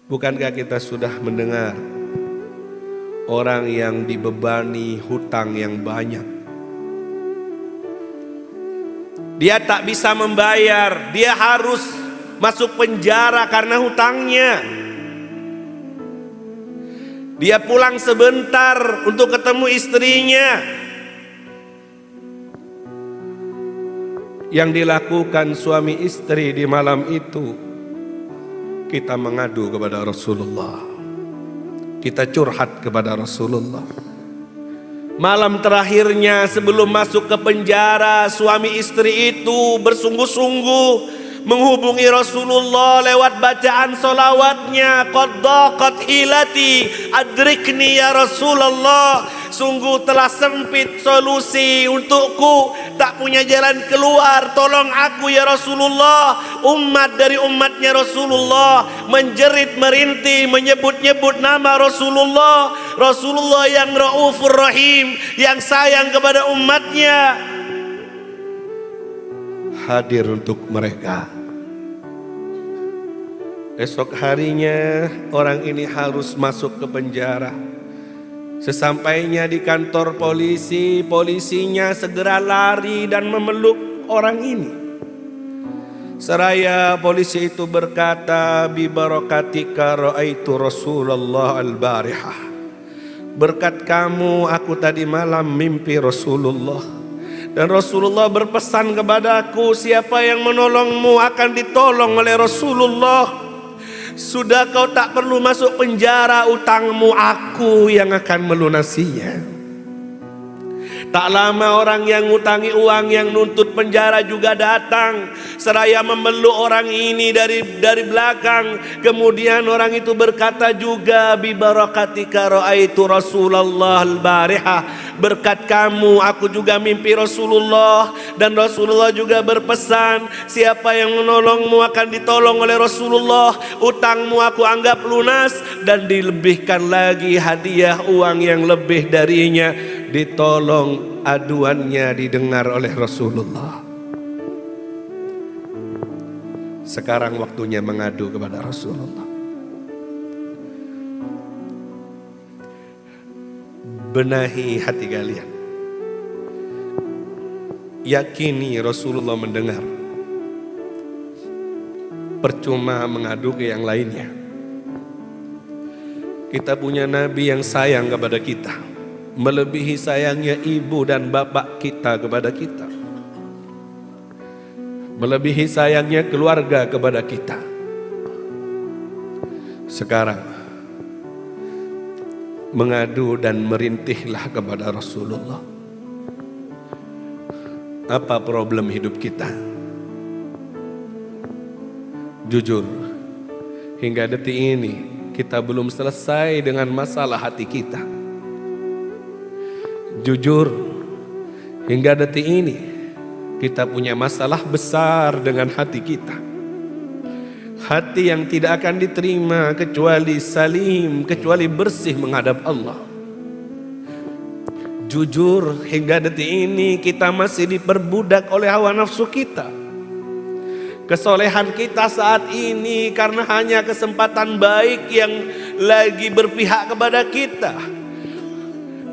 Bukankah kita sudah mendengar orang yang dibebani hutang yang banyak, dia tak bisa membayar, dia harus masuk penjara karena hutangnya. Dia pulang sebentar untuk ketemu istrinya. Yang dilakukan suami istri di malam itu, kita mengadu kepada Rasulullah, kita curhat kepada Rasulullah. Malam terakhirnya sebelum masuk ke penjara, suami istri itu bersungguh-sungguh menghubungi Rasulullah lewat bacaan solawatnya. Qad daqat hilati adrikni ya Rasulullah. Sungguh telah sempit solusi untukku, tak punya jalan keluar, tolong aku ya Rasulullah. Umat dari umatnya Rasulullah menjerit merintih menyebut-nyebut nama Rasulullah. Rasulullah yang Raufur Rahim, yang sayang kepada umatnya, hadir untuk mereka. Esok harinya orang ini harus masuk ke penjara. Sesampainya di kantor polisi, polisinya segera lari dan memeluk orang ini. Seraya polisi itu berkata, bi barakatika ra'aitu Rasulullah al-barihah. Berkat kamu aku tadi malam mimpi Rasulullah. Dan Rasulullah berpesan kepadaku, siapa yang menolongmu akan ditolong oleh Rasulullah. Sudah kau tak perlu masuk penjara, utangmu aku yang akan melunasinya. Tak lama orang yang ngutangi uang yang nuntut penjara juga datang. Seraya memeluk orang ini dari belakang. Kemudian orang itu berkata juga, bi barakatika ra'aitu Rasulullah al-barihah. Berkat kamu aku juga mimpi Rasulullah. Dan Rasulullah juga berpesan, siapa yang menolongmu akan ditolong oleh Rasulullah. Utangmu aku anggap lunas. Dan dilebihkan lagi hadiah uang yang lebih darinya. Ditolong, aduannya didengar oleh Rasulullah. Sekarang waktunya mengadu kepada Rasulullah. Benahi hati kalian. Yakini Rasulullah mendengar. Percuma mengadu ke yang lainnya. Kita punya Nabi yang sayang kepada kita, melebihi sayangnya ibu dan bapak kita kepada kita, melebihi sayangnya keluarga kepada kita. Sekarang mengadu dan merintihlah kepada Rasulullah. Apa problem hidup kita? Jujur, hingga detik ini kita belum selesai dengan masalah hati kita. Jujur, hingga detik ini kita punya masalah besar dengan hati kita. Hati yang tidak akan diterima kecuali salim, kecuali bersih menghadap Allah. Jujur, hingga detik ini kita masih diperbudak oleh hawa nafsu kita. Kesolehan kita saat ini karena hanya kesempatan baik yang lagi berpihak kepada kita.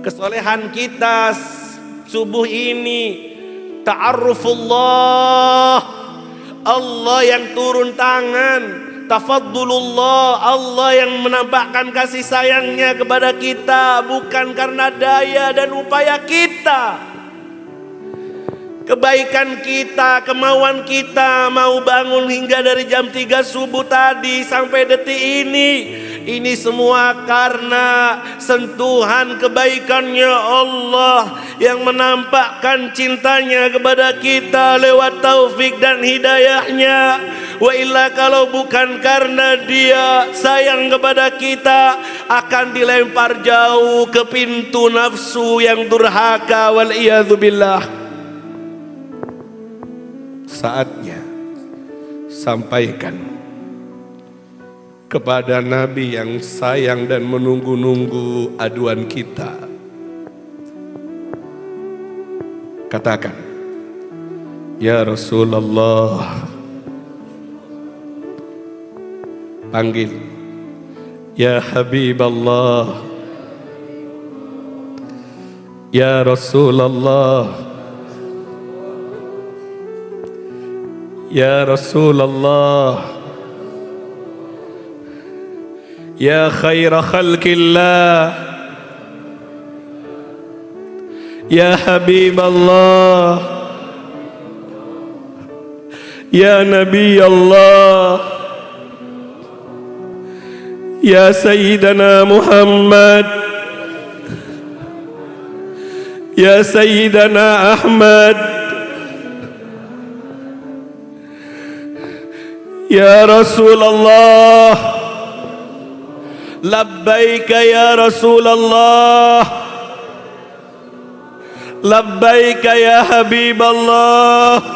Kesolehan kita subuh ini ta'arufullah, Allah yang turun tangan, tafaddulullah, Allah yang menampakkan kasih sayangnya kepada kita, bukan karena daya dan upaya kita. Kebaikan kita, kemauan kita mau bangun hingga dari jam 3 subuh tadi sampai detik ini semua karena sentuhan kebaikannya Allah yang menampakkan cintanya kepada kita lewat taufik dan hidayahnya. Wa illa kalau bukan karena dia sayang kepada kita, akan dilempar jauh ke pintu nafsu yang durhaka, wal iyadzubillah. Saatnya sampaikan kepada Nabi yang sayang dan menunggu-nunggu aduan kita. Katakan, ya Rasulullah. Panggil Ya Habiballah, Ya Rasulullah, Ya Rasulullah, Ya khaira khalqillah, Ya Habiballah, Ya Nabi Allah, Ya Sayyidana Muhammad, Ya Sayyidana Ahmad, Ya Rasulullah, labbaika ya Rasulullah, labbaika ya Habiballah.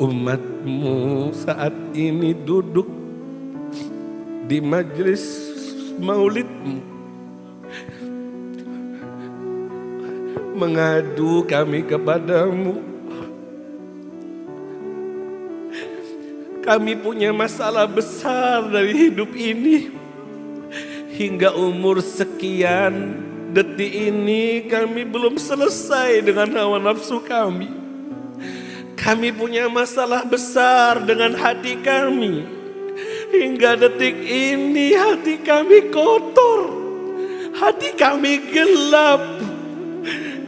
Umatmu saat ini duduk di majelis maulidmu, mengadu kami kepadamu. Kami punya masalah besar dari hidup ini. Hingga umur sekian detik ini kami belum selesai dengan hawa nafsu kami. Kami punya masalah besar dengan hati kami. Hingga detik ini hati kami kotor, hati kami gelap.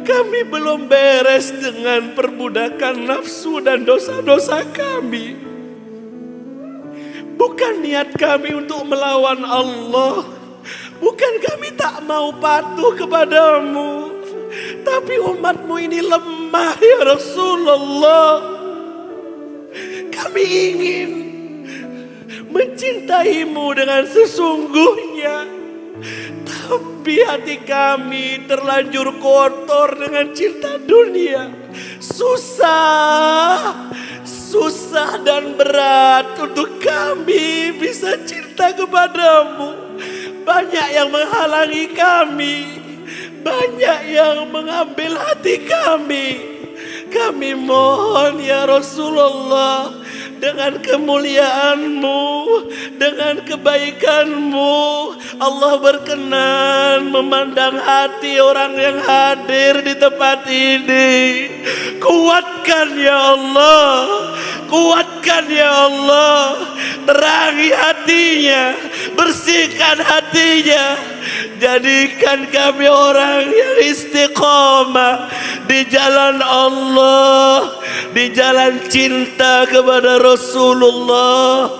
Kami belum beres dengan perbudakan nafsu dan dosa-dosa kami. Bukan niat kami untuk melawan Allah, bukan kami tak mau patuh kepadamu, tapi umatmu ini lemah ya Rasulullah. Kami ingin mencintaimu dengan sesungguhnya, tapi hati kami terlanjur kotor dengan cinta dunia. Susah dan berat untuk kami bisa cinta kepadamu. Banyak yang menghalangi kami, banyak yang mengambil hati kami. Kami mohon ya Rasulullah, dengan kemuliaan-Mu, dengan kebaikan-Mu, Allah berkenan memandang hati orang yang hadir di tempat ini. Kuatkan ya Allah, kuatkan ya Allah, terangi hatinya, bersihkan hatinya, jadikan kami orang yang istiqamah di jalan Allah, di jalan cinta kepada Rasulullah.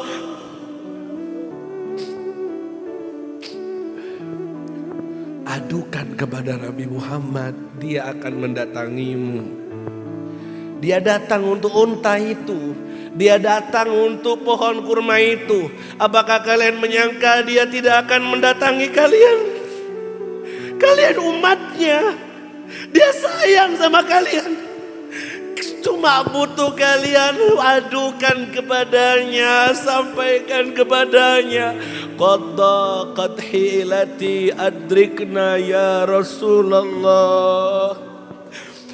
Adukan kepada Nabi Muhammad, dia akan mendatangimu. Dia datang untuk unta itu, dia datang untuk pohon kurma itu. Apakah kalian menyangka dia tidak akan mendatangi kalian? Kalian umatnya, dia sayang sama kalian. Cuma butuh kalian adukan kepadanya, sampaikan kepadanya. Qad daqat hilati adrikna ya Rasulullah.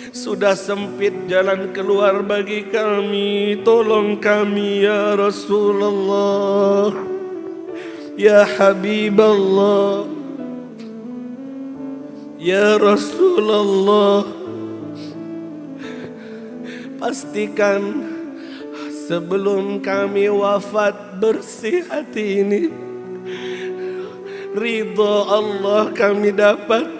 Sudah sempit jalan keluar bagi kami, tolong kami ya Rasulullah, ya Habiballah, ya Rasulullah. Pastikan sebelum kami wafat bersih hati ini. Ridha Allah kami dapat,